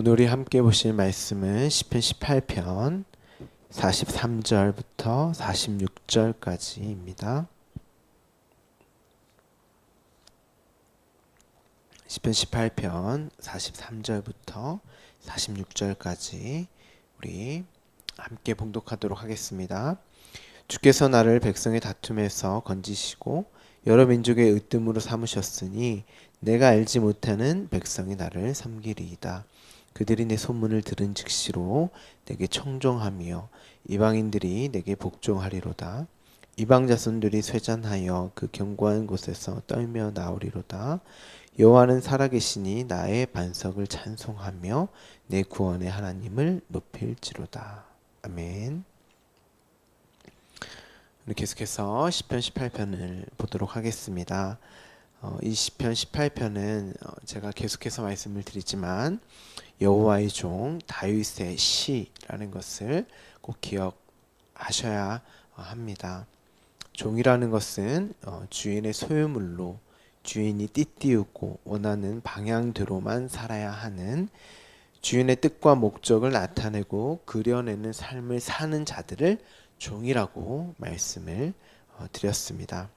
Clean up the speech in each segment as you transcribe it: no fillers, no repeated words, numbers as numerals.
오늘 우리 함께 보실 말씀은 시편 18편 43절부터 46절까지입니다. 시편 18편 43절부터 46절까지 우리 함께 봉독하도록 하겠습니다. 주께서 나를 백성의 다툼에서 건지시고 여러 민족의 으뜸으로 삼으셨으니 내가 알지 못하는 백성이 나를 섬기리이다. 그들이 내 소문을 들은 즉시로 내게 청종하며 이방인들이 내게 복종하리로다. 이방 자손들이 쇠잔하여 그 견고한 곳에서 떨며 나오리로다. 여호와는 살아계시니 나의 반석을 찬송하며 내 구원의 하나님을 높일지로다. 아멘. 계속해서 시편 18편을 보도록 하겠습니다. 이 시편 18편은 제가 계속해서 말씀을 드리지만 여호와의 종 다윗의 시라는 것을 꼭 기억하셔야 합니다. 종이라는 것은 주인의 소유물로 주인이 띠띠우고 원하는 방향대로만 살아야 하는 주인의 뜻과 목적을 나타내고 그려내는 삶을 사는 자들을 종이라고 말씀을 드렸습니다.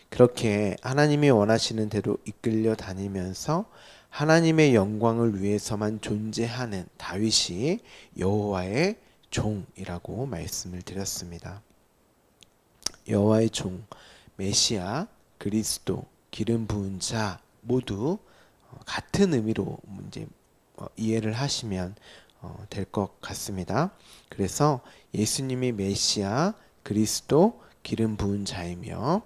그렇게 하나님이 원하시는 대로 이끌려 다니면서 하나님의 영광을 위해서만 존재하는 다윗이 여호와의 종이라고 말씀을 드렸습니다. 여호와의 종, 메시아, 그리스도, 기름 부은 자 모두 같은 의미로 이제 이해를 하시면 될 것 같습니다. 그래서 예수님이 메시아, 그리스도, 기름 부은 자이며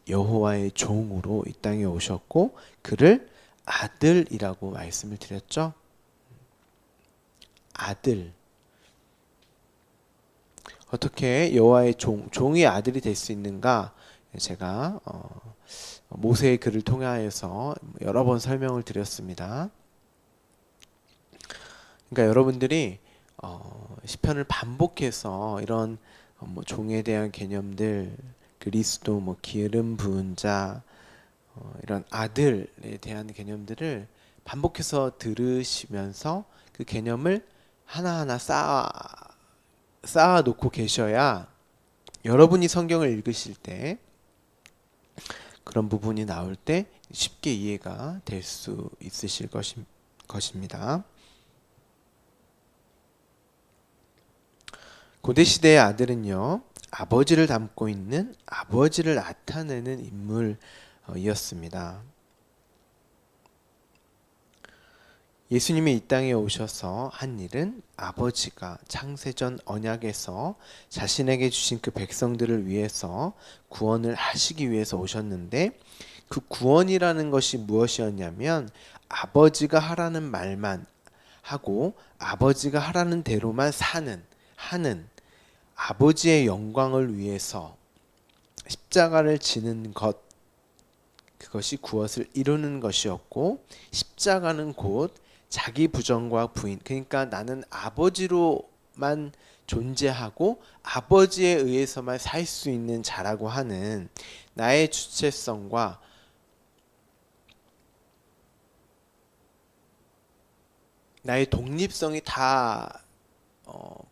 여호와의 종으로 이 땅에 오셨고 그를 아들이라고 말씀을 드렸죠. 아들. 어떻게 여호와의 종이 아들이 될 수 있는가? 제가 모세의 글을 통하여서 여러 번 설명을 드렸습니다. 그러니까 여러분들이 시편을 반복해서 이런 종에 대한 개념들, 그리스도, 기름 부은 자, 이런 아들에 대한 개념들을 반복해서 들으시면서 그 개념을 하나하나 쌓아 놓고 계셔야 여러분이 성경을 읽으실 때 그런 부분이 나올 때 쉽게 이해가 될 수 있으실 것입니다. 고대시대의 아들은요, 아버지를 담고 있는 아버지를 나타내는 인물이었습니다. 예수님이 이 땅에 오셔서 한 일은 아버지가 창세전 언약에서 자신에게 주신 그 백성들을 위해서 구원을 하시기 위해서 오셨는데 그 구원이라는 것이 무엇이었냐면 아버지가 하라는 말만 하고 아버지가 하라는 대로만 하는 아버지의 영광을 위해서 십자가를 지는 것, 그것이 구원을 이루는 것이었고 십자가는 곧 자기 부정과 부인, 그러니까 나는 아버지로만 존재하고 아버지에 의해서만 살 수 있는 자라고 하는 나의 주체성과 나의 독립성이 다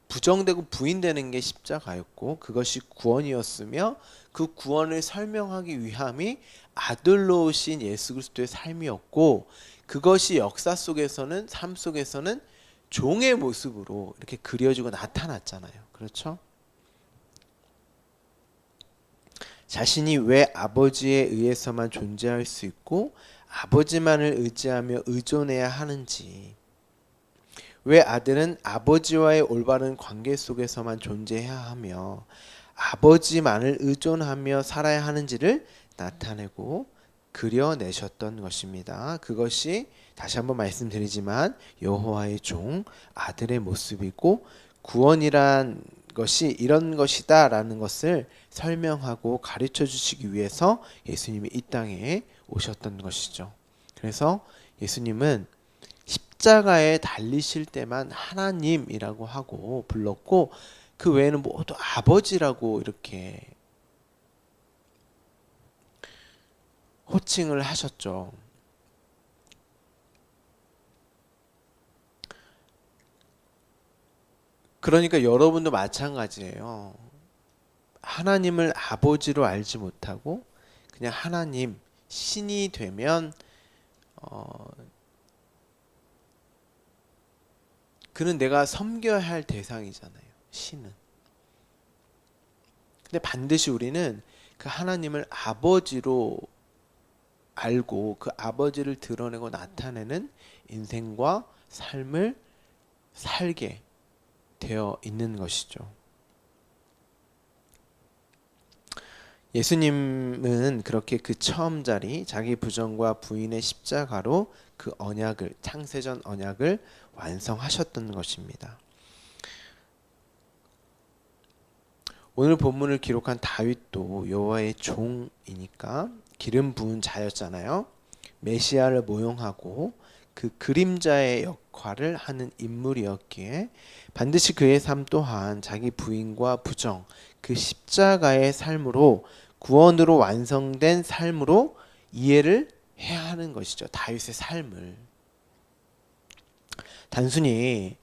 부정되고 부인되는 게 십자가였고 그것이 구원이었으며 그 구원을 설명하기 위함이 아들로 오신 예수 그리스도의 삶이었고 그것이 역사 속에서는 삶 속에서는 종의 모습으로 이렇게 그려지고 나타났잖아요. 그렇죠? 자신이 왜 아버지에 의해서만 존재할 수 있고 아버지만을 의지하며 의존해야 하는지, 왜 아들은 아버지와의 올바른 관계 속에서만 존재해야 하며 아버지만을 의존하며 살아야 하는지를 나타내고 그려내셨던 것입니다. 그것이 다시 한번 말씀드리지만 여호와의 종 아들의 모습이고 구원이란 것이 이런 것이다 라는 것을 설명하고 가르쳐 주시기 위해서 예수님이 이 땅에 오셨던 것이죠. 그래서 예수님은 십자가에 달리실 때만 하나님이라고 하고 불렀고 그 외에는 모두 아버지라고 이렇게 호칭을 하셨죠. 그러니까 여러분도 마찬가지예요. 하나님을 아버지로 알지 못하고 그냥 하나님 신이 되면 그는 내가 섬겨야 할 대상이잖아요. 신은. 근데 반드시 우리는 그 하나님을 아버지로 알고 그 아버지를 드러내고 나타내는 인생과 삶을 살게 되어 있는 것이죠. 예수님은 그렇게 그 처음 자리 자기 부정과 부인의 십자가로 그 언약을 창세전 언약을 완성하셨던 것입니다. 오늘 본문을 기록한 다윗도 여호와의 종이니까 기름 부은 자였잖아요. 메시아를 모형하고 그 그림자의 역할을 하는 인물이었기에 반드시 그의 삶 또한 자기 부인과 부정, 그 십자가의 삶으로 구원으로 완성된 삶으로 이해를 해야 하는 것이죠. 다윗의 삶을. 단순히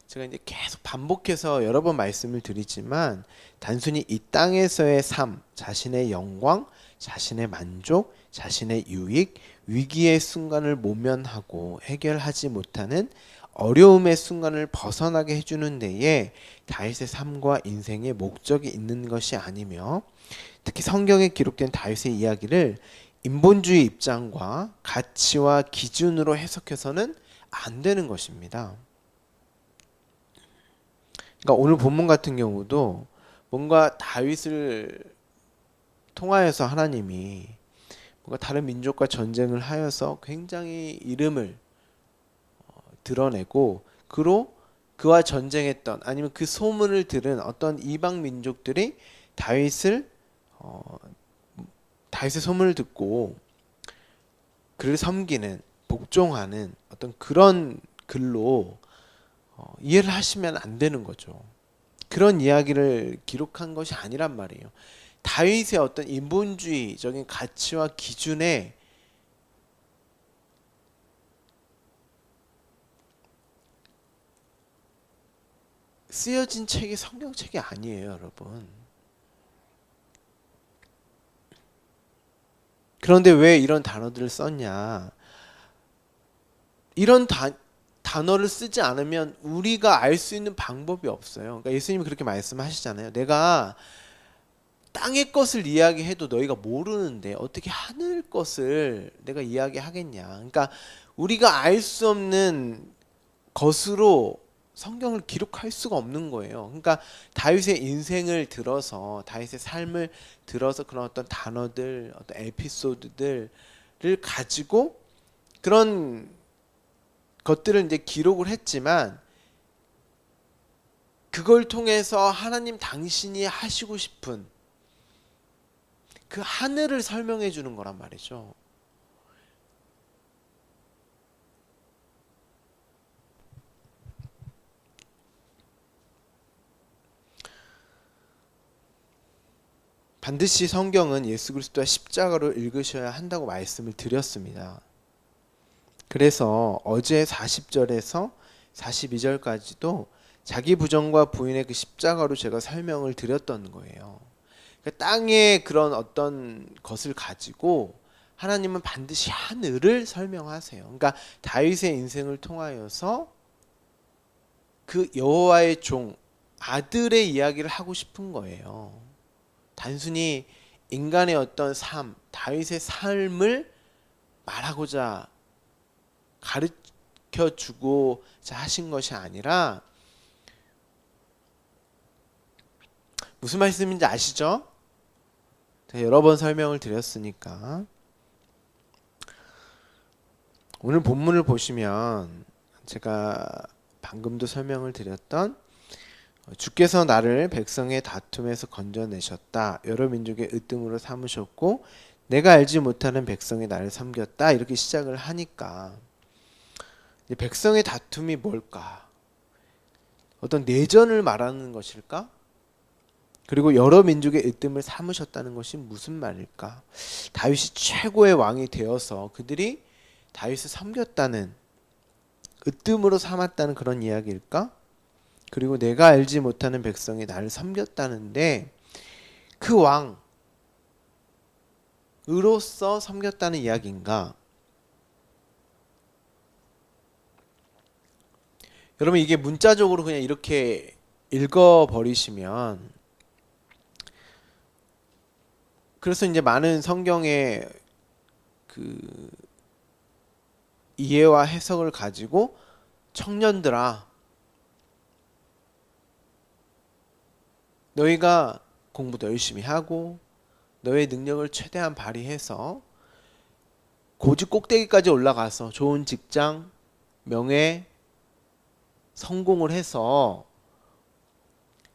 제가 이제 계속 반복해서 여러 번 말씀을 드리지만 단순히 이 땅에서의 삶, 자신의 영광, 자신의 만족, 자신의 유익, 위기의 순간을 모면하고 해결하지 못하는 어려움의 순간을 벗어나게 해주는 데에 다윗의 삶과 인생의 목적이 있는 것이 아니며 특히 성경에 기록된 다윗의 이야기를 인본주의 입장과 가치와 기준으로 해석해서는 안 되는 것입니다. 그러니까 오늘 본문 같은 경우도 뭔가 다윗을 통하여서 하나님이 뭔가 다른 민족과 전쟁을 하여서 굉장히 이름을 드러내고 그와 전쟁했던 아니면 그 소문을 들은 어떤 이방 민족들이 다윗의 소문을 듣고 그를 섬기는 복종하는 어떤 그런 글로 이해를 하시면 안 되는 거죠. 그런 이야기를 기록한 것이 아니란 말이에요. 다윗의 어떤 인본주의적인 가치와 기준에 쓰여진 책이 성경책이 아니에요, 여러분. 그런데 왜 이런 단어들을 썼냐? 이런 단어를 쓰지 않으면 우리가 알 수 있는 방법이 없어요. 그러니까 예수님이 그렇게 말씀하시잖아요. 내가 땅의 것을 이야기해도 너희가 모르는데 어떻게 하늘 것을 내가 이야기하겠냐. 그러니까 우리가 알 수 없는 것으로 성경을 기록할 수가 없는 거예요. 그러니까 다윗의 인생을 들어서 다윗의 삶을 들어서 그런 어떤 단어들, 어떤 에피소드들을 가지고 그런 것들을 이제 기록을 했지만 그걸 통해서 하나님 당신이 하시고 싶은 그 하늘을 설명해 주는 거란 말이죠. 반드시 성경은 예수 그리스도와 십자가로 읽으셔야 한다고 말씀을 드렸습니다. 그래서 어제 40절에서 42절까지도 자기 부정과 부인의 그 십자가로 제가 설명을 드렸던 거예요. 그러니까 땅의 그런 어떤 것을 가지고 하나님은 반드시 하늘을 설명하세요. 그러니까 다윗의 인생을 통하여서 그 여호와의 종 아들의 이야기를 하고 싶은 거예요. 단순히 인간의 어떤 삶, 다윗의 삶을 말하고자 가르쳐 주고자 하신 것이 아니라 무슨 말씀인지 아시죠? 제가 여러 번 설명을 드렸으니까 오늘 본문을 보시면 제가 방금도 설명을 드렸던 주께서 나를 백성의 다툼에서 건져내셨다. 여러 민족의 으뜸으로 삼으셨고 내가 알지 못하는 백성이 나를 섬겼다. 이렇게 시작을 하니까 백성의 다툼이 뭘까? 어떤 내전을 말하는 것일까? 그리고 여러 민족의 으뜸을 삼으셨다는 것이 무슨 말일까? 다윗이 최고의 왕이 되어서 그들이 다윗을 섬겼다는 으뜸으로 삼았다는 그런 이야기일까? 그리고 내가 알지 못하는 백성이 나를 섬겼다는데 그 왕으로서 섬겼다는 이야기인가? 여러분 이게 문자적으로 그냥 이렇게 읽어버리시면 그래서 이제 많은 성경의 그 이해와 해석을 가지고 청년들아 너희가 공부도 열심히 하고 너의 능력을 최대한 발휘해서 고지 꼭대기까지 올라가서 좋은 직장, 명예, 성공을 해서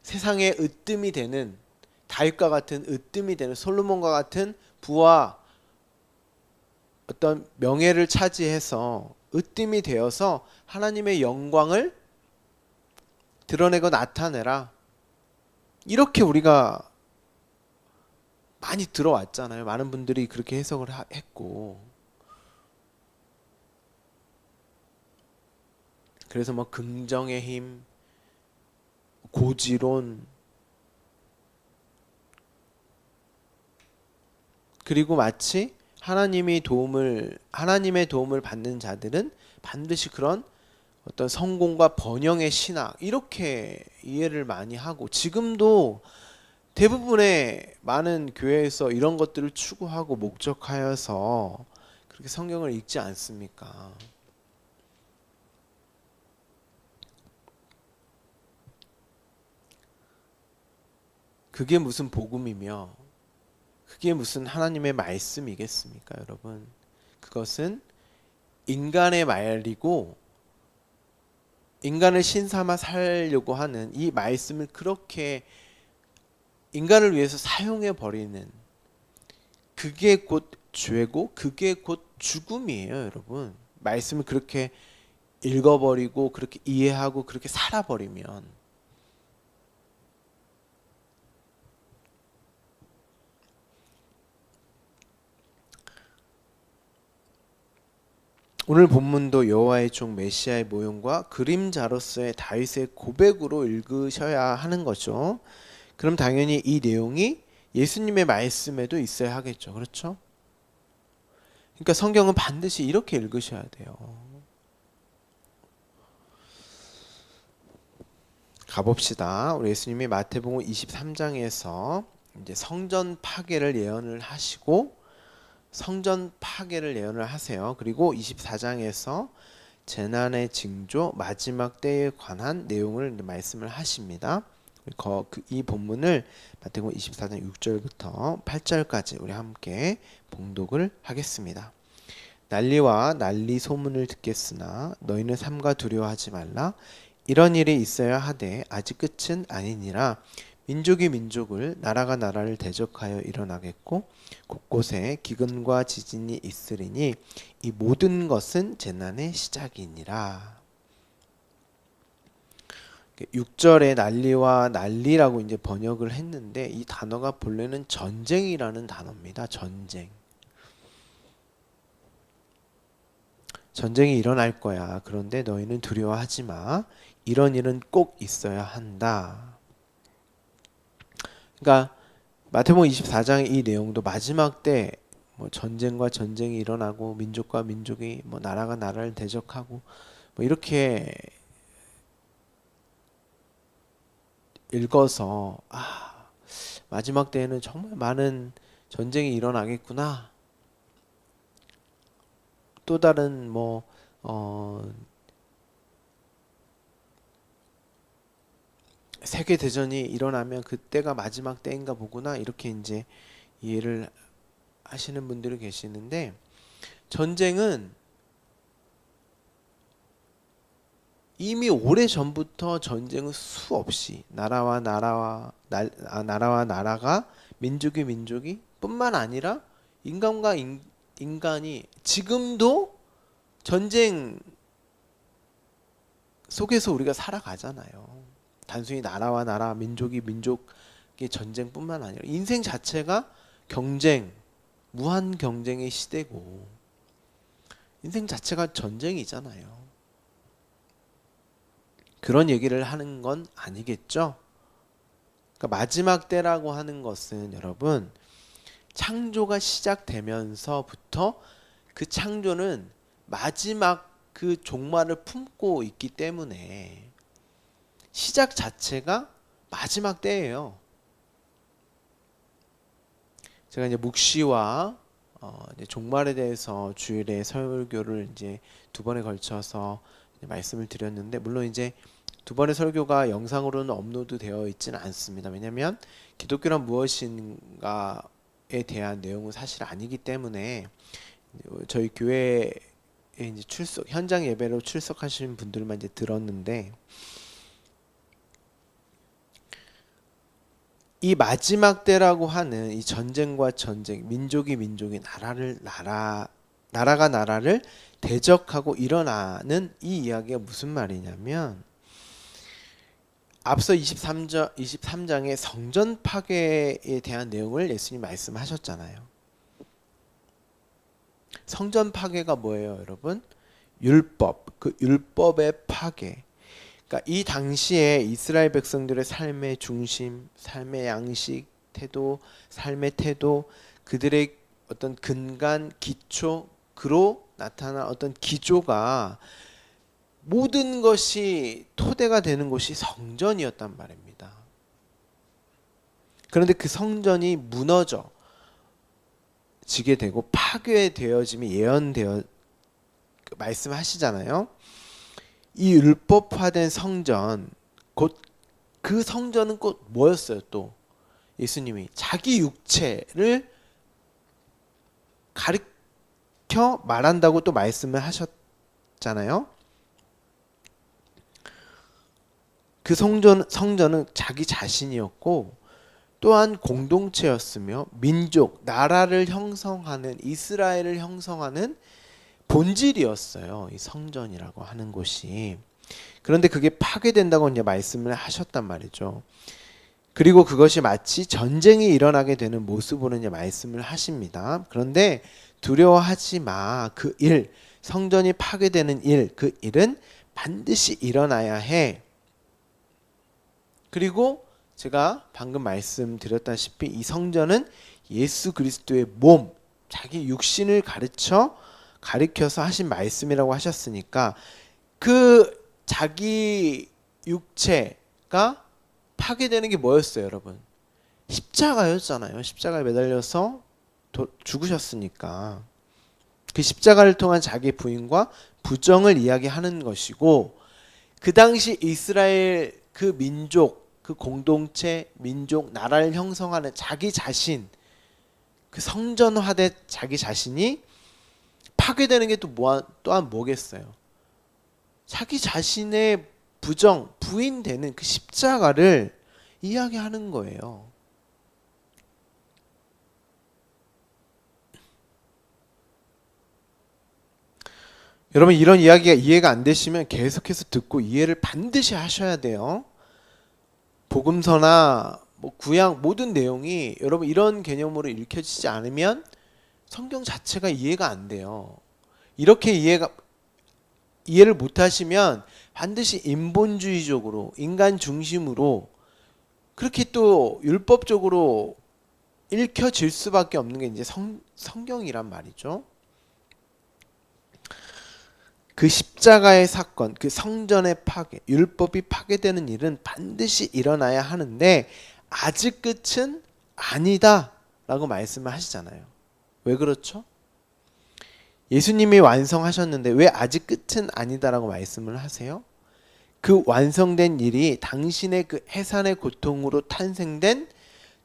세상에 으뜸이 되는 다윗과 같은 으뜸이 되는 솔로몬과 같은 부와 어떤 명예를 차지해서 으뜸이 되어서 하나님의 영광을 드러내고 나타내라. 이렇게 우리가 많이 들어왔잖아요. 많은 분들이 그렇게 해석을 했고 그래서 뭐 긍정의 힘, 고지론 그리고 마치 하나님의 도움을 받는 자들은 반드시 그런 어떤 성공과 번영의 신학 이렇게 이해를 많이 하고 지금도 대부분의 많은 교회에서 이런 것들을 추구하고 목적하여서 그렇게 성경을 읽지 않습니까? 그게 무슨 복음이며 그게 무슨 하나님의 말씀이겠습니까, 여러분? 그것은 인간의 말이고 인간을 신삼아 살려고 하는 이 말씀을 그렇게 인간을 위해서 사용해 버리는 그게 곧 죄고 그게 곧 죽음이에요, 여러분. 말씀을 그렇게 읽어버리고 그렇게 이해하고 그렇게 살아버리면 오늘 본문도 여호와의 종 메시아의 모형과 그림자로서의 다윗의 고백으로 읽으셔야 하는 거죠. 그럼 당연히 이 내용이 예수님의 말씀에도 있어야 하겠죠. 그렇죠? 그러니까 성경은 반드시 이렇게 읽으셔야 돼요. 가봅시다. 우리 예수님이 마태복음 23장에서 이제 성전 파괴를 예언을 하시고 성전 파괴를 예언을 하세요. 그리고 24장에서 재난의 징조 마지막 때에 관한 내용을 말씀을 하십니다. 이 본문을 마태복음 24장 6절부터 8절까지 우리 함께 봉독을 하겠습니다. 난리와 난리 소문을 듣겠으나 너희는 삼가 두려워하지 말라. 이런 일이 있어야 하되 아직 끝은 아니니라. 민족이 민족을 나라가 나라를 대적하여 일어나겠고 곳곳에 기근과 지진이 있으리니 이 모든 것은 재난의 시작이니라. 6절에 난리와 난리라고 이제 번역을 했는데 이 단어가 본래는 전쟁이라는 단어입니다. 전쟁이 일어날 거야. 그런데 너희는 두려워하지 마. 이런 일은 꼭 있어야 한다. 그러니까 마태복음 24장의 이 내용도 마지막 때 뭐 전쟁과 전쟁이 일어나고 민족과 민족이 뭐 나라가 나라를 대적하고 뭐 이렇게 읽어서 마지막 때에는 정말 많은 전쟁이 일어나겠구나. 또 다른 세계 대전이 일어나면 그때가 마지막 때인가 보구나 이렇게 이제 이해를 하시는 분들이 계시는데 전쟁은 이미 오래 전부터 전쟁은 수없이 나라와 나라가 민족이 민족이 뿐만 아니라 인간과 인간이 지금도 전쟁 속에서 우리가 살아가잖아요. 단순히 나라와 나라, 민족이 민족의 전쟁뿐만 아니라 인생 자체가 경쟁, 무한 경쟁의 시대고 인생 자체가 전쟁이잖아요. 그런 얘기를 하는 건 아니겠죠. 그러니까 마지막 때라고 하는 것은 여러분 창조가 시작되면서부터 그 창조는 마지막 그 종말을 품고 있기 때문에 시작 자체가 마지막 때예요. 제가 이제 묵시와 이제 종말에 대해서 주일에 설교를 이제 두 번에 걸쳐서 이제 말씀을 드렸는데, 물론 이제 두 번의 설교가 영상으로는 업로드 되어 있지는 않습니다. 왜냐하면 기독교란 무엇인가에 대한 내용은 사실 아니기 때문에 저희 교회에 이제 현장 예배로 출석하신 분들만 이제 들었는데, 이 마지막 때라고 하는 이 전쟁과 전쟁, 민족이 나라가 나라를 대적하고 일어나는 이 이야기가 무슨 말이냐면, 앞서 23장의 성전 파괴에 대한 내용을 예수님 말씀하셨잖아요. 성전 파괴가 뭐예요, 여러분? 율법, 그 율법의 파괴. 그러니까 이 당시에 이스라엘 백성들의 삶의 중심, 삶의 양식, 삶의 태도, 그들의 어떤 근간, 기초, 그로 나타난 어떤 기조가 모든 것이 토대가 되는 곳이 성전이었단 말입니다. 그런데 그 성전이 무너져 지게 되고 파괴되어짐이 말씀하시잖아요. 이 율법화된 성전, 곧 그 성전은 곧 뭐였어요? 또 예수님이 자기 육체를 가리켜 말한다고 또 말씀을 하셨잖아요. 그 성전은 자기 자신이었고 또한 공동체였으며 민족, 나라를 형성하는, 이스라엘을 형성하는 본질이었어요. 이 성전이라고 하는 곳이. 그런데 그게 파괴된다고 이제 말씀을 하셨단 말이죠. 그리고 그것이 마치 전쟁이 일어나게 되는 모습으로 이제 말씀을 하십니다. 그런데 두려워하지 마. 그 일, 성전이 파괴되는 일, 그 일은 반드시 일어나야 해. 그리고 제가 방금 말씀드렸다시피 이 성전은 예수 그리스도의 몸, 자기 육신을 가리켜서 하신 말씀이라고 하셨으니까 그 자기 육체가 파괴되는 게 뭐였어요, 여러분? 십자가였잖아요. 십자가에 매달려서 죽으셨으니까 그 십자가를 통한 자기 부인과 부정을 이야기하는 것이고, 그 당시 이스라엘 그 민족, 그 공동체, 민족, 나라를 형성하는 자기 자신, 그 성전화된 자기 자신이 파괴되는 게 또한 뭐겠어요? 자기 자신의 부인되는 그 십자가를 이야기하는 거예요. 여러분, 이런 이야기가 이해가 안 되시면 계속해서 듣고 이해를 반드시 하셔야 돼요. 복음서나 구약 모든 내용이 여러분 이런 개념으로 읽혀지지 않으면 성경 자체가 이해가 안 돼요. 이렇게 이해를 못 하시면 반드시 인본주의적으로, 인간 중심으로 그렇게 또 율법적으로 읽혀질 수밖에 없는 게 이제 성경이란 말이죠. 그 십자가의 사건, 그 성전의 파괴, 율법이 파괴되는 일은 반드시 일어나야 하는데 아직 끝은 아니다 라고 말씀을 하시잖아요. 왜 그렇죠? 예수님이 완성하셨는데 왜 아직 끝은 아니다라고 말씀을 하세요? 그 완성된 일이 당신의 그 해산의 고통으로 탄생된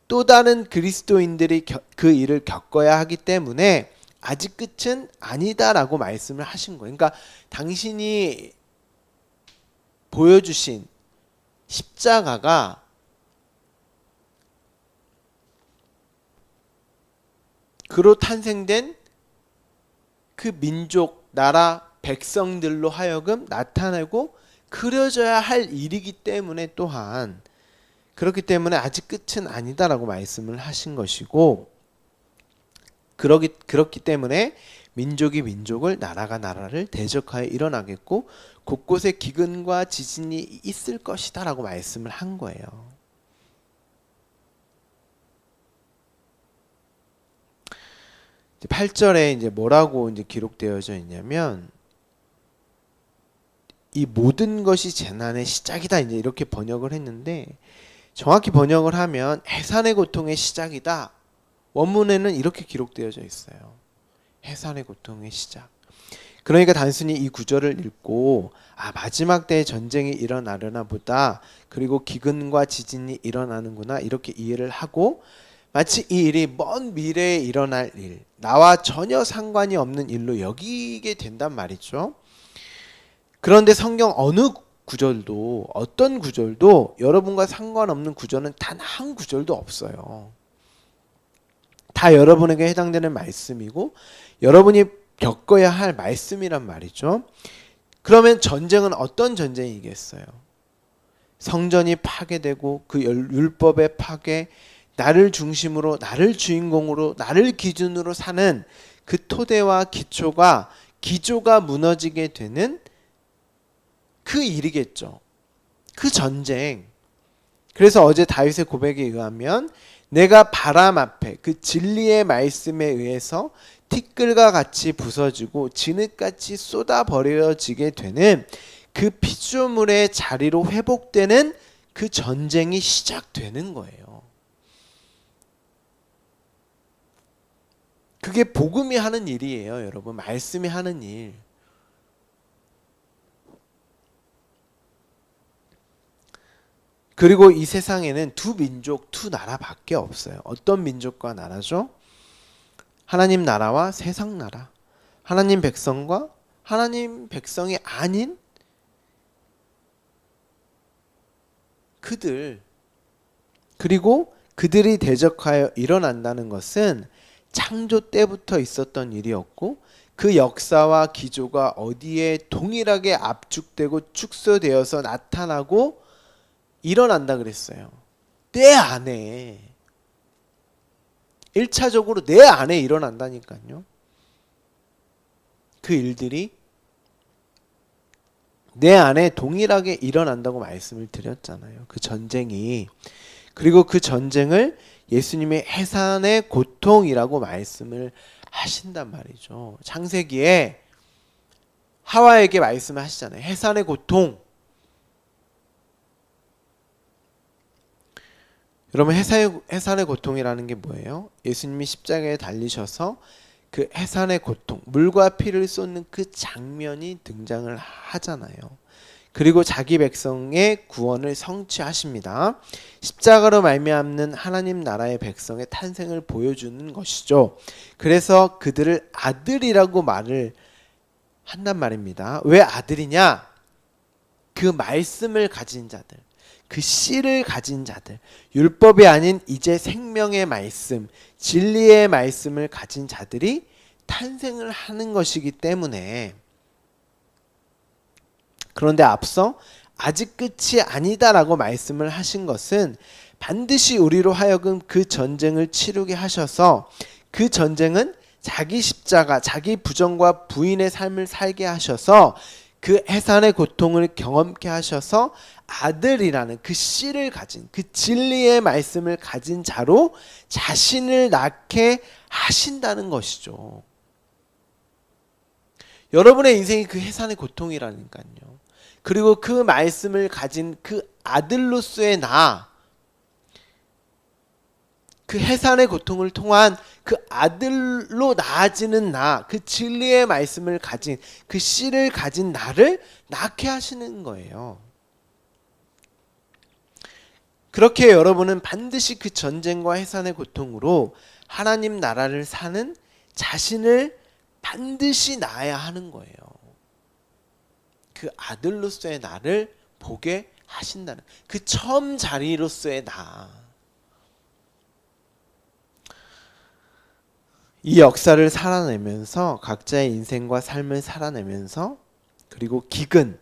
또 다른 그리스도인들이 그 일을 겪어야 하기 때문에 아직 끝은 아니다라고 말씀을 하신 거예요. 그러니까 당신이 보여주신 십자가가 그로 탄생된 그 민족, 나라, 백성들로 하여금 나타내고 그려져야 할 일이기 때문에 또한 그렇기 때문에 아직 끝은 아니다라고 말씀을 하신 것이고, 그렇기 때문에 민족이 민족을 나라가 나라를 대적하여 일어나겠고 곳곳에 기근과 지진이 있을 것이다 라고 말씀을 한 거예요. 8절에 이제 뭐라고 이제 기록되어져 있냐면 이 모든 것이 재난의 시작이다 이제 이렇게 번역을 했는데 정확히 번역을 하면 해산의 고통의 시작이다. 원문에는 이렇게 기록되어져 있어요. 해산의 고통의 시작. 그러니까 단순히 이 구절을 읽고 마지막 때에 전쟁이 일어나려나 보다. 그리고 기근과 지진이 일어나는구나 이렇게 이해를 하고 마치 이 일이 먼 미래에 일어날 일, 나와 전혀 상관이 없는 일로 여기게 된단 말이죠. 그런데 성경 어느 구절도 어떤 구절도 여러분과 상관없는 구절은 단 한 구절도 없어요. 다 여러분에게 해당되는 말씀이고 여러분이 겪어야 할 말씀이란 말이죠. 그러면 전쟁은 어떤 전쟁이겠어요? 성전이 파괴되고 그 율법의 파괴, 나를 중심으로 나를 주인공으로 나를 기준으로 사는 그 토대와 기초가 무너지게 되는 그 일이겠죠. 그 전쟁. 그래서 어제 다윗의 고백에 의하면 내가 바람 앞에 그 진리의 말씀에 의해서 티끌과 같이 부서지고 진흙같이 쏟아버려지게 되는 그 피조물의 자리로 회복되는 그 전쟁이 시작되는 거예요. 그게 복음이 하는 일이에요, 여러분. 말씀이 하는 일. 그리고 이 세상에는 두 민족, 두 나라밖에 없어요. 어떤 민족과 나라죠? 하나님 나라와 세상 나라. 하나님 백성과 하나님 백성이 아닌 그들. 그리고 그들이 대적하여 일어난다는 것은 창조 때부터 있었던 일이었고 그 역사와 기조가 어디에 동일하게 압축되고 축소되어서 나타나고 일어난다 그랬어요. 내 안에 1차적으로 내 안에 일어난다니까요. 그 일들이 내 안에 동일하게 일어난다고 말씀을 드렸잖아요. 그 전쟁이. 그리고 그 전쟁을 예수님의 해산의 고통이라고 말씀을 하신단 말이죠. 창세기에 하와에게 말씀하시잖아요. 해산의 고통. 여러분 해산의 고통이라는 게 뭐예요? 예수님이 십자가에 달리셔서 그 해산의 고통, 물과 피를 쏟는 그 장면이 등장을 하잖아요. 그리고 자기 백성의 구원을 성취하십니다. 십자가로 말미암는 하나님 나라의 백성의 탄생을 보여주는 것이죠. 그래서 그들을 아들이라고 말을 한단 말입니다. 왜 아들이냐? 그 말씀을 가진 자들, 그 씨를 가진 자들, 율법이 아닌 이제 생명의 말씀, 진리의 말씀을 가진 자들이 탄생을 하는 것이기 때문에. 그런데 앞서 아직 끝이 아니다라고 말씀을 하신 것은 반드시 우리로 하여금 그 전쟁을 치르게 하셔서 그 전쟁은 자기 십자가, 자기 부정과 부인의 삶을 살게 하셔서 그 해산의 고통을 경험케 하셔서 아들이라는 그 씨를 가진 그 진리의 말씀을 가진 자로 자신을 낳게 하신다는 것이죠. 여러분의 인생이 그 해산의 고통이라니까요. 그리고 그 말씀을 가진 그 아들로서의 나, 그 해산의 고통을 통한 그 아들로 나아지는 나, 그 진리의 말씀을 가진 그 씨를 가진 나를 낳게 하시는 거예요. 그렇게 여러분은 반드시 그 전쟁과 해산의 고통으로 하나님 나라를 사는 자신을 반드시 낳아야 하는 거예요. 그 아들로서의 나를 보게 하신다는 그 처음 자리로서의 나. 이 역사를 살아내면서 각자의 인생과 삶을 살아내면서 그리고 기근.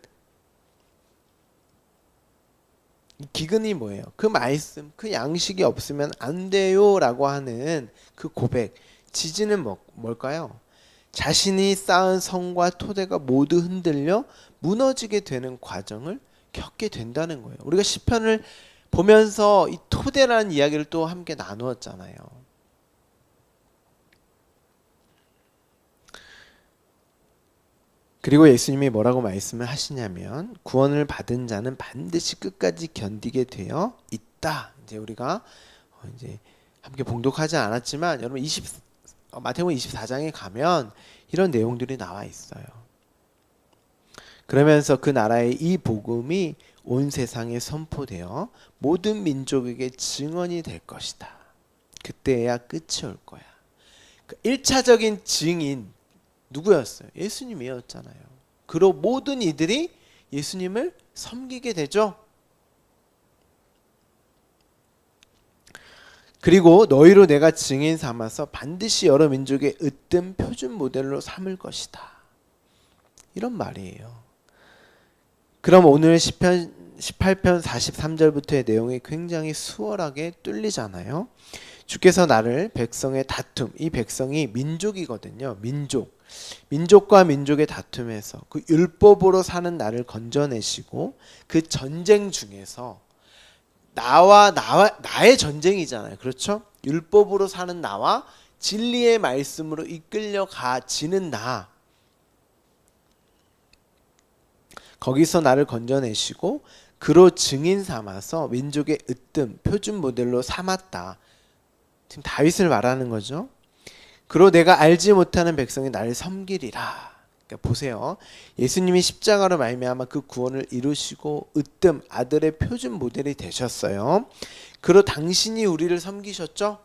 이 기근이 뭐예요? 그 말씀, 그 양식이 없으면 안 돼요 라고 하는 그 고백. 지진은 뭘까요? 자신이 쌓은 성과 토대가 모두 흔들려 무너지게 되는 과정을 겪게 된다는 거예요. 우리가 시편을 보면서 이 토대라는 이야기를 또 함께 나누었잖아요. 그리고 예수님이 뭐라고 말씀을 하시냐면 구원을 받은 자는 반드시 끝까지 견디게 되어 있다. 이제 우리가 이제 함께 봉독하지 않았지만 여러분 마태복음 24장에 가면 이런 내용들이 나와 있어요. 그러면서 그 나라의 이 복음이 온 세상에 선포되어 모든 민족에게 증언이 될 것이다. 그때야 끝이 올 거야. 그 1차적인 증인 누구였어요? 예수님이었잖아요. 그로 모든 이들이 예수님을 섬기게 되죠. 그리고 너희로 내가 증인 삼아서 반드시 여러 민족의 으뜸 표준 모델로 삼을 것이다. 이런 말이에요. 그럼 오늘 시편 18편 43절부터의 내용이 굉장히 수월하게 뚫리잖아요. 주께서 나를 백성의 다툼, 이 백성이 민족이거든요. 민족과 민족의 다툼에서 그 율법으로 사는 나를 건져내시고 그 전쟁 중에서 나의 전쟁이잖아요. 그렇죠? 율법으로 사는 나와 진리의 말씀으로 이끌려 가지는 나. 거기서 나를 건져내시고 그로 증인 삼아서 민족의 으뜸, 표준 모델로 삼았다. 지금 다윗을 말하는 거죠. 그로 내가 알지 못하는 백성이 나를 섬기리라. 그러니까 보세요. 예수님이 십자가로 말미암아 그 구원을 이루시고 으뜸 아들의 표준 모델이 되셨어요. 그로 당신이 우리를 섬기셨죠.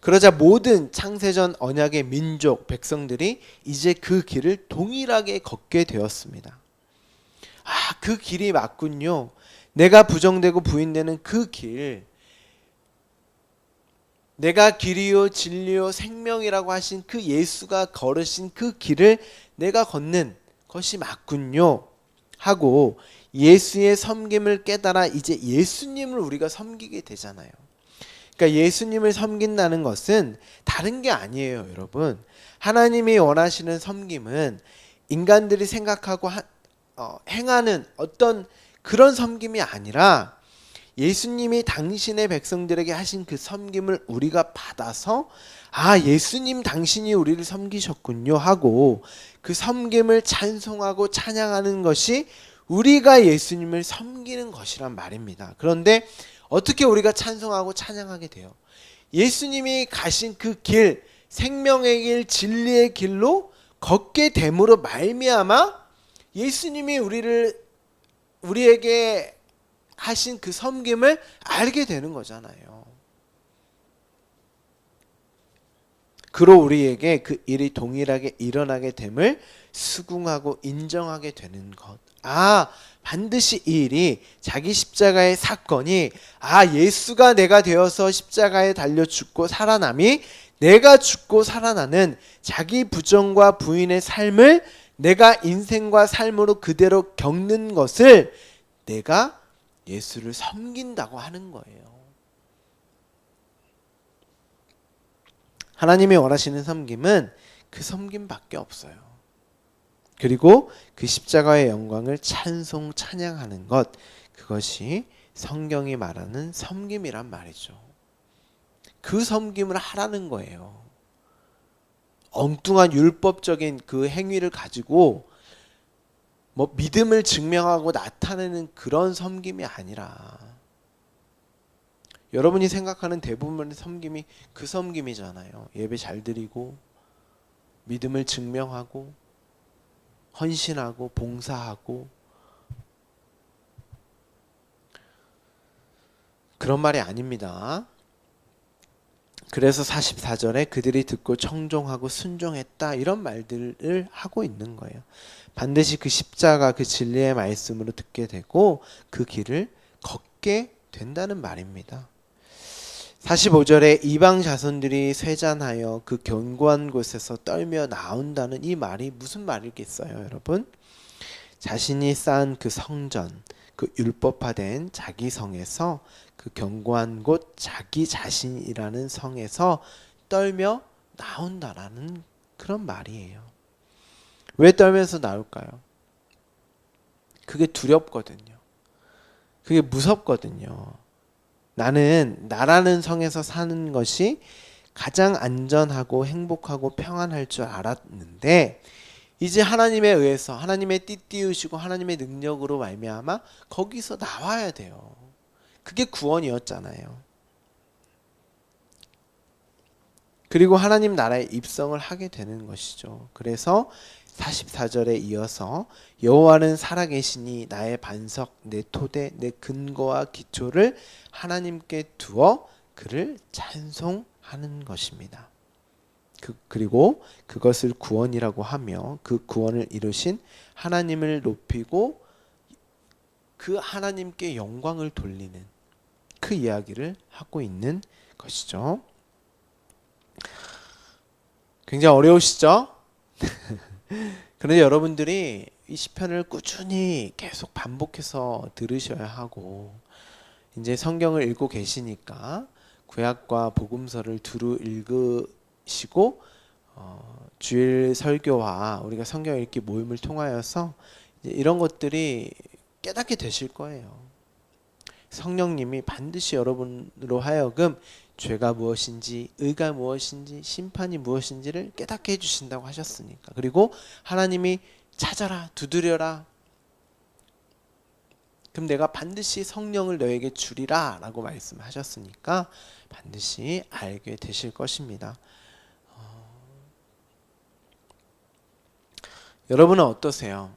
그러자 모든 창세전 언약의 민족 백성들이 이제 그 길을 동일하게 걷게 되었습니다. 그 길이 맞군요. 내가 부정되고 부인되는 그 길, 내가 길이요 진리요 생명이라고 하신 그 예수가 걸으신 그 길을 내가 걷는 것이 맞군요 하고 예수의 섬김을 깨달아 이제 예수님을 우리가 섬기게 되잖아요. 그러니까 예수님을 섬긴다는 것은 다른 게 아니에요, 여러분. 하나님이 원하시는 섬김은 인간들이 생각하고 행하는 어떤 그런 섬김이 아니라 예수님이 당신의 백성들에게 하신 그 섬김을 우리가 받아서 예수님 당신이 우리를 섬기셨군요 하고 그 섬김을 찬송하고 찬양하는 것이 우리가 예수님을 섬기는 것이란 말입니다. 그런데 어떻게 우리가 찬송하고 찬양하게 돼요? 예수님이 가신 그 길, 생명의 길, 진리의 길로 걷게 됨으로 말미암아 예수님이 우리에게 하신 그 섬김을 알게 되는 거잖아요. 그로 우리에게 그 일이 동일하게 일어나게 됨을 수긍하고 인정하게 되는 것. 반드시 이 일이 자기 십자가의 사건이 예수가 내가 되어서 십자가에 달려 죽고 살아남이 내가 죽고 살아나는 자기 부정과 부인의 삶을 내가 인생과 삶으로 그대로 겪는 것을 내가 예수를 섬긴다고 하는 거예요. 하나님이 원하시는 섬김은 그 섬김밖에 없어요. 그리고 그 십자가의 영광을 찬송 찬양하는 것, 그것이 성경이 말하는 섬김이란 말이죠. 그 섬김을 하라는 거예요. 엉뚱한 율법적인 그 행위를 가지고 믿음을 증명하고 나타내는 그런 섬김이 아니라 여러분이 생각하는 대부분의 섬김이 그 섬김이잖아요. 예배 잘 드리고 믿음을 증명하고 헌신하고 봉사하고 그런 말이 아닙니다. 그래서 44절에 그들이 듣고 청종하고 순종했다 이런 말들을 하고 있는 거예요. 반드시 그 십자가 그 진리의 말씀으로 듣게 되고 그 길을 걷게 된다는 말입니다. 45절에 이방 자손들이 쇠잔하여 그 견고한 곳에서 떨며 나온다는 이 말이 무슨 말이겠어요, 여러분? 자신이 쌓은 그 성전, 그 율법화된 자기 성에서 그 견고한 곳 자기 자신이라는 성에서 떨며 나온다라는 그런 말이에요. 왜 떨면서 나올까요? 그게 두렵거든요. 그게 무섭거든요. 나는 나라는 성에서 사는 것이 가장 안전하고 행복하고 평안할 줄 알았는데 이제 하나님에 의해서 하나님의 띠띠우시고 하나님의 능력으로 말미암아 거기서 나와야 돼요. 그게 구원이었잖아요. 그리고 하나님 나라에 입성을 하게 되는 것이죠. 그래서 44절에 이어서 여호와는 살아계시니 나의 반석 내 토대 내 근거와 기초를 하나님께 두어 그를 찬송하는 것입니다. 그리고 그것을 구원이라고 하며 그 구원을 이루신 하나님을 높이고 그 하나님께 영광을 돌리는 그 이야기를 하고 있는 것이죠. 굉장히 어려우시죠? 그런데 여러분들이 이 시편을 꾸준히 계속 반복해서 들으셔야 하고 이제 성경을 읽고 계시니까 구약과 복음서를 두루 읽으시고 주일 설교와 우리가 성경 읽기 모임을 통하여서 이제 이런 것들이 깨닫게 되실 거예요. 성령님이 반드시 여러분으로 하여금 죄가 무엇인지 의가 무엇인지 심판이 무엇인지를 깨닫게 해주신다고 하셨으니까. 그리고 하나님이 찾아라 두드려라. 그럼 내가 반드시 성령을 너에게 주리라 라고 말씀하셨으니까 반드시 알게 되실 것입니다. 여러분은 어떠세요?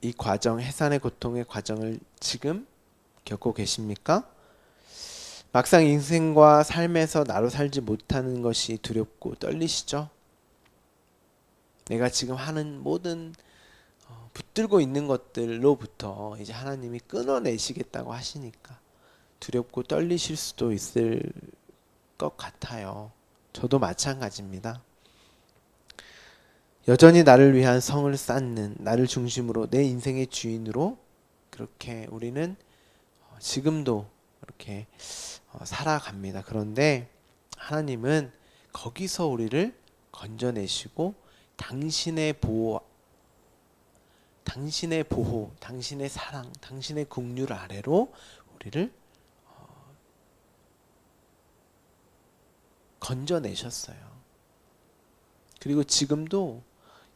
이 과정, 해산의 고통의 과정을 지금 겪고 계십니까? 막상 인생과 삶에서 나로 살지 못하는 것이 두렵고 떨리시죠? 내가 지금 하는 모든 붙들고 있는 것들로부터 이제 하나님이 끊어내시겠다고 하시니까 두렵고 떨리실 수도 있을 것 같아요. 저도 마찬가지입니다. 여전히 나를 위한 성을 쌓는 나를 중심으로 내 인생의 주인으로 그렇게 우리는 지금도 이렇게 살아갑니다. 그런데 하나님은 거기서 우리를 건져내시고 당신의 보호, 당신의 사랑, 당신의 긍휼 아래로 우리를 건져내셨어요. 그리고 지금도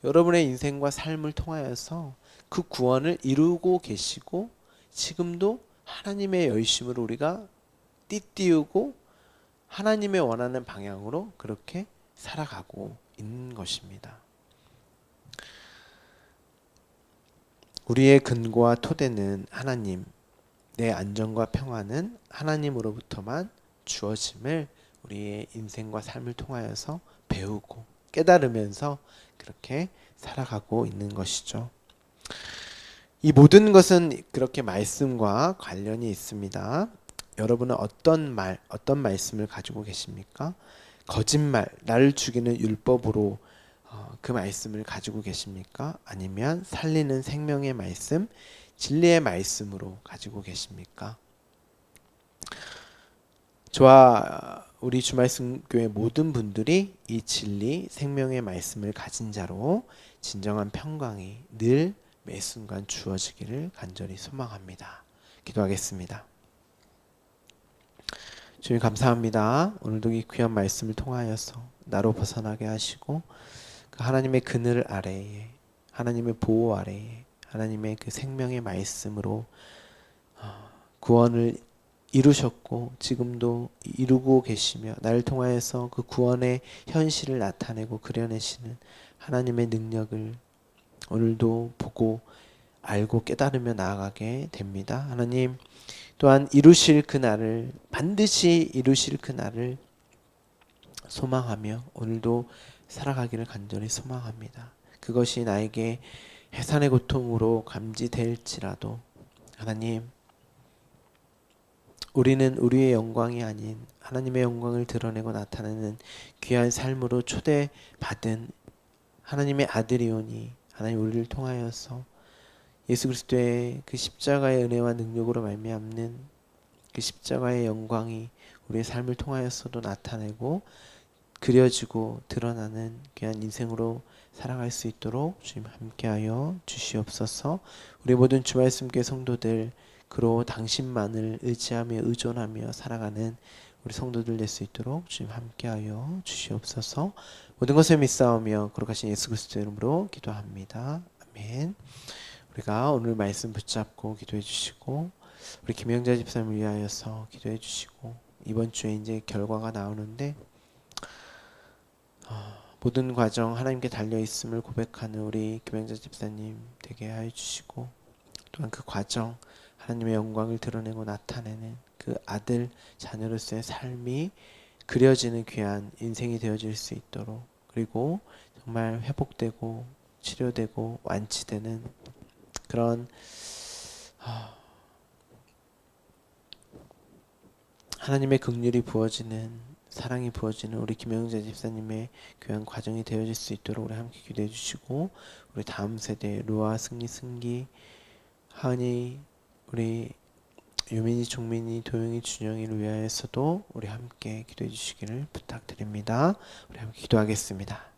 여러분의 인생과 삶을 통하여서 그 구원을 이루고 계시고 지금도 하나님의 열심으로 우리가 띠띠우고 하나님의 원하는 방향으로 그렇게 살아가고 있는 것입니다. 우리의 근거와 토대는 하나님, 내 안전과 평안은 하나님으로부터만 주어짐을 우리의 인생과 삶을 통하여서 배우고 깨달으면서 그렇게 살아가고 있는 것이죠. 이 모든 것은 그렇게 말씀과 관련이 있습니다. 여러분은 어떤 말씀을 가지고 계십니까? 거짓말, 나를 죽이는 율법으로 그 말씀을 가지고 계십니까? 아니면 살리는 생명의 말씀, 진리의 말씀으로 가지고 계십니까? 저와 우리 주말씀교회 모든 분들이 이 진리, 생명의 말씀을 가진 자로 진정한 평강이 늘 매 순간 주어지기를 간절히 소망합니다. 기도하겠습니다. 주님 감사합니다. 오늘도 이 귀한 말씀을 통하여서 나로 벗어나게 하시고 그 하나님의 그늘 아래에 하나님의 보호 아래에 하나님의 그 생명의 말씀으로 구원을 이루셨고 지금도 이루고 계시며 나를 통하여서 그 구원의 현실을 나타내고 그려내시는 하나님의 능력을 오늘도 보고 알고 깨달으며 나아가게 됩니다. 하나님 또한 이루실 그날을 반드시 이루실 그날을 소망하며 오늘도 살아가기를 간절히 소망합니다. 그것이 나에게 해산의 고통으로 감지될지라도 하나님 우리는 우리의 영광이 아닌 하나님의 영광을 드러내고 나타내는 귀한 삶으로 초대받은 하나님의 아들이오니 하나님 우리를 통하여서 예수 그리스도의 그 십자가의 은혜와 능력으로 말미암는 그 십자가의 영광이 우리의 삶을 통하여서도 나타내고 그려지고 드러나는 귀한 인생으로 살아갈 수 있도록 주님 함께하여 주시옵소서. 우리 모든 주 말씀교회 성도들 그로 당신만을 의지하며 의존하며 살아가는 우리 성도들 될 수 있도록 주님 함께하여 주시옵소서. 모든 것을 믿사오며 거룩하신 예수 그리스도의 이름으로 기도합니다. 아멘. 우리가 오늘 말씀 붙잡고 기도해 주시고 우리 김영자 집사님을 위하여서 기도해 주시고 이번 주에 이제 결과가 나오는데 모든 과정 하나님께 달려 있음을 고백하는 우리 김영자 집사님 되게 하여 주시고 또한 그 과정 하나님의 영광을 드러내고 나타내는 그 아들 자녀로서의 삶이 그려지는 귀한 인생이 되어질 수 있도록 그리고 정말 회복되고 치료되고 완치되는 그런 하나님의 긍휼이 부어지는 사랑이 부어지는 우리 김영재 집사님의 귀한 과정이 되어질 수 있도록 우리 함께 기도해 주시고 우리 다음 세대 루아 승리 승기 하은이 우리 유민이 종민이 도영이 준영이를 위하여서도 우리 함께 기도해 주시기를 부탁드립니다. 우리 함께 기도하겠습니다.